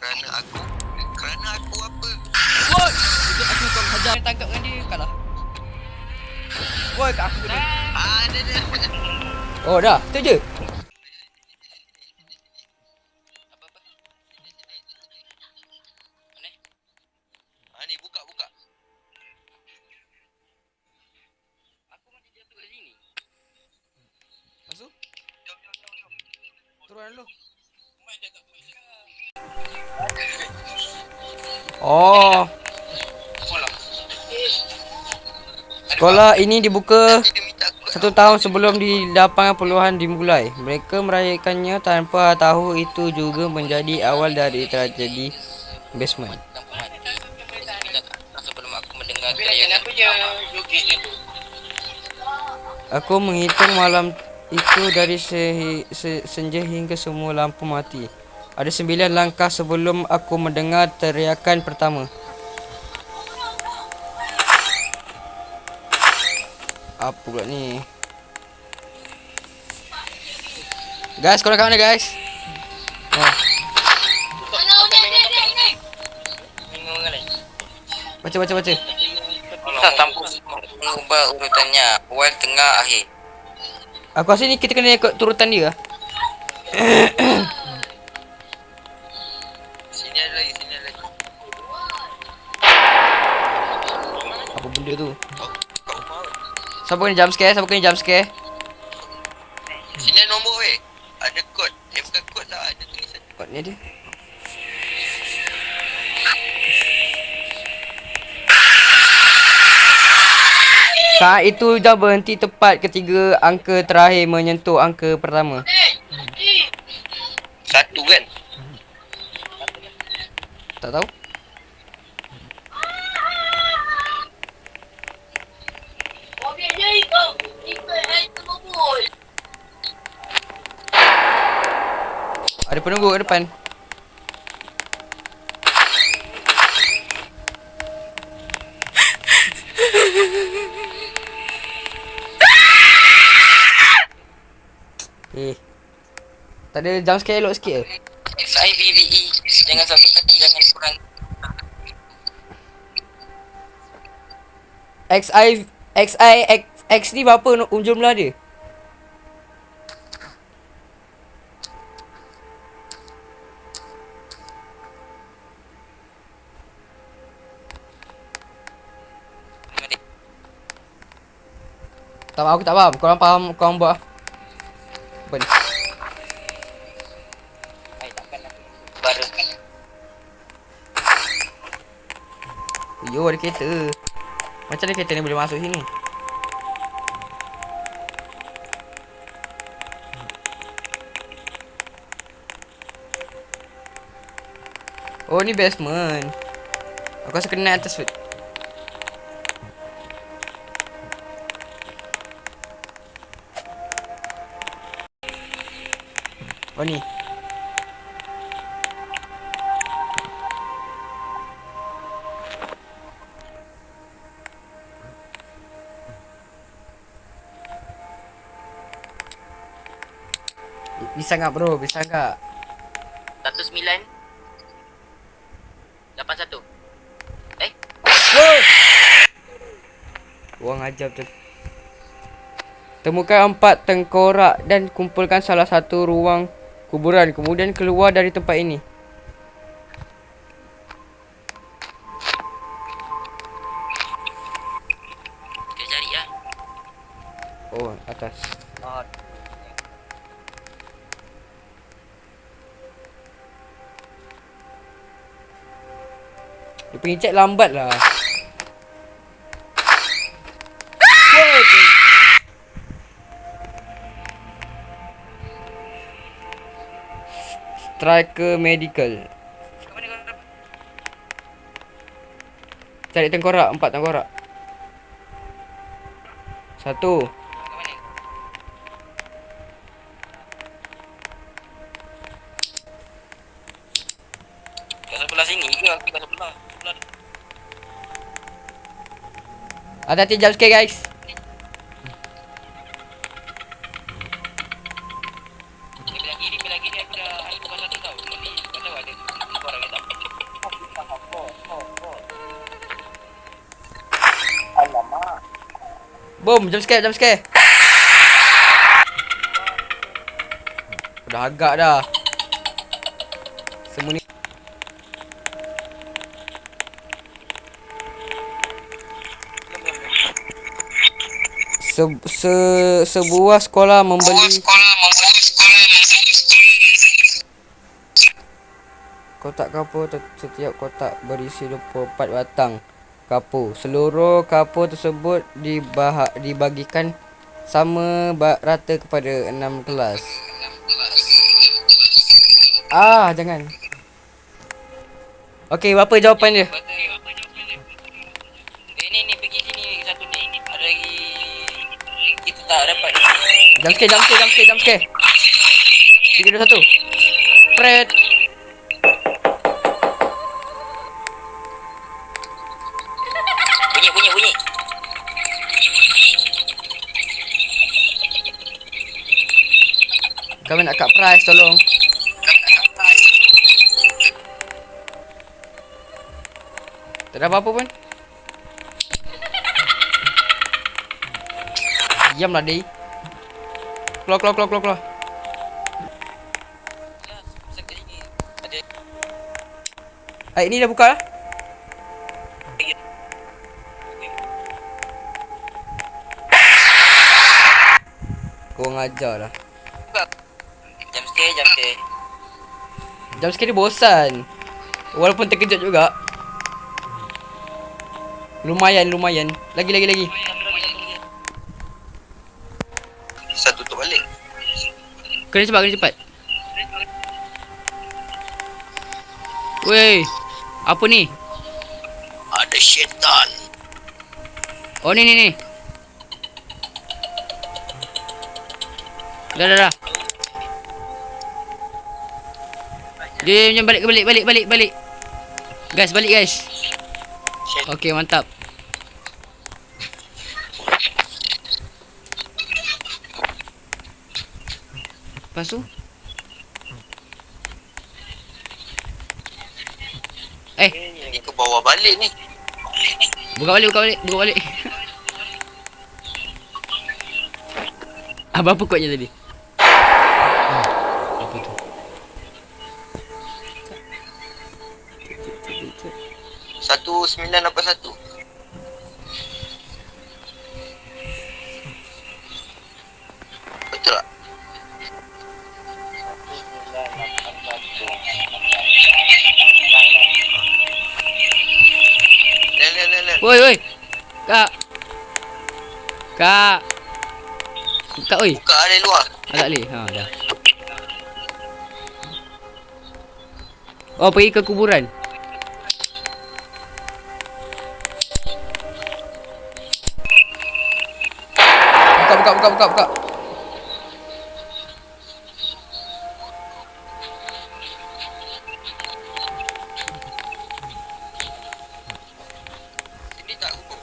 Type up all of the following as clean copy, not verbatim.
Kerana aku apa? Woi! Itu aku kau hajar tangkap dengan dia kalah. Woi, kat aku ni. Dia. Oh, dah. Tu je. Apa? Mana? Ni buka. Aku masih jatuh kat sini. Masuk. Turun dulu. Oh. Sekolah ini dibuka 1 tahun sebelum di 80-an dimulai. Mereka merayakannya tanpa tahu itu juga menjadi awal dari tragedi basement. Sebelum aku mendengar teriakan Aku menghitung malam itu dari senja hingga semua lampu mati. Ada 9 langkah sebelum aku mendengar teriakan pertama. Apa pula ni? Guys, korang kat mana guys? Oh. Baca. tanpa mengubah urutannya awal, tengah, akhir. Aku rasa ni kita kena ikut turutan dia. Sini ada lagi. Apa benda tu? Kau mau? Siapa kena jump scare? Sini ada nombor weh. Ada kod. Bukan kod lah, ada tulisan. Kod ni ada. Saat itu dah berhenti tepat ketika angka terakhir menyentuh angka pertama. 1 kan? Tak tahu? Ada penunggu kat depan. Tak ada jump scare elok sikit ke? XIVVE. Jangan satukan, jangan kurang. X ni berapa jumlah dia? Tak, aku tak faham. Korang faham, korang buat apa ni? Baru. Yo, ada kereta. Macam mana kereta ni boleh masuk sini? Oh, ni basement. Aku rasa kena naik atas wait. Oh ni. Bisa enggak bro? Bisa enggak? 19 81. Wow. Wang ajar tu. Temukan 4 tengkorak dan kumpulkan salah satu ruang kuburan. Kemudian keluar dari tempat ini. Kita cari lah. Oh, atas. Dia punya chat lambat lah. Striker medical. Cari tengkorak, 4 tengkorak. 1. Kat sebelah sini ke? Aku kat sebelah. Hati-hati jump scare guys. Belah kiri aku dah ada pasal tu tau. Tapi tak tahu ada orang yang tak Boom, jump scare, jump scare. Dah agak dah. Semua ni sebuah sekolah membeli. Kotak kapur setiap kotak berisi 24 batang kapur. Seluruh kapur tersebut dibagikan sama rata kepada 6 kelas. Jangan. Okey, apa jawapan dia? Ni pergi sini satu ni. Ada lagi kita tak dapat. Jump scare. 3, 2, 1. Pret. Bunyi. Kami nak cut price, tolong. Tak ada apa-apa pun. Diamlah, Dei. Keluar. Ini dah buka lah. Kau ngajar lah. Jam scare. Jam sekali bosan. Walaupun terkejut juga. Lumayan. Lagi. Satu tutup balik. Kena cepat. Weh, apa ni? Ada syaitan. Oh, ni. Dah. Jom balik. Guys, balik guys. Okey, mantap. Lepas tu Ni ke bawah balik ni. Buka balik. Apa kuatnya tadi? Apa tu? 1981. Betul tak? Woi. Kak. Oi. Buka dari luar. Tak boleh. Dah. Oh, pergi ke kuburan. Buka. Sini tak kubur.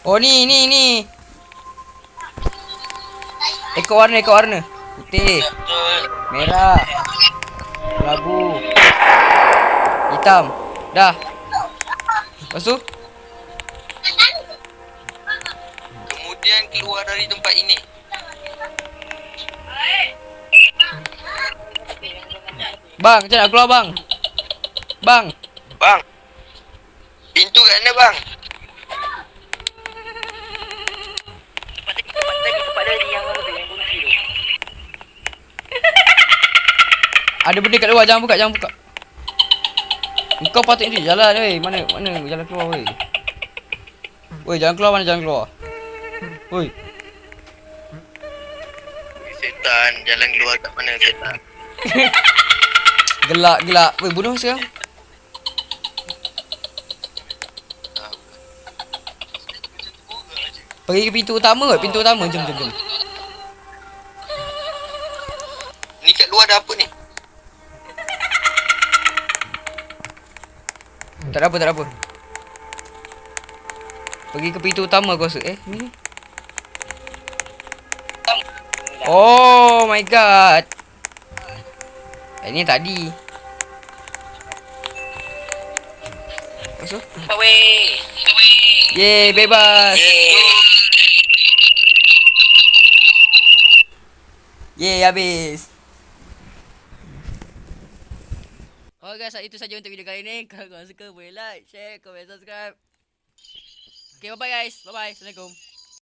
Oh, ni. Ekor warna. Putih, merah, kelabu, hitam. Dah. Lepas tu? Kemudian keluar dari tempat ini. Bang, macam nak keluar bang? Bang. Pintu kat mana bang? Ada benda kat luar, jangan buka. Kau patut ni jalan weh. Mana jalan keluar weh. Weh, jalan keluar. Woi. Setan, jalan keluar kat mana setan? Gelak. Weh, bunuh sekarang. Pergi ke pintu utama. Jom. Ni kat luar ada apa ni? Tak ada apa. Pergi ke pintu utama aku rasa. Ni. Oh my god. Ini tadi. Masuk. Weh. Yeay, bebas. Yeay, habis. Okay guys, itu saja untuk video kali ini. Kalau korang suka boleh like, share, komen, subscribe. Okay, bye-bye guys. Bye-bye. Assalamualaikum.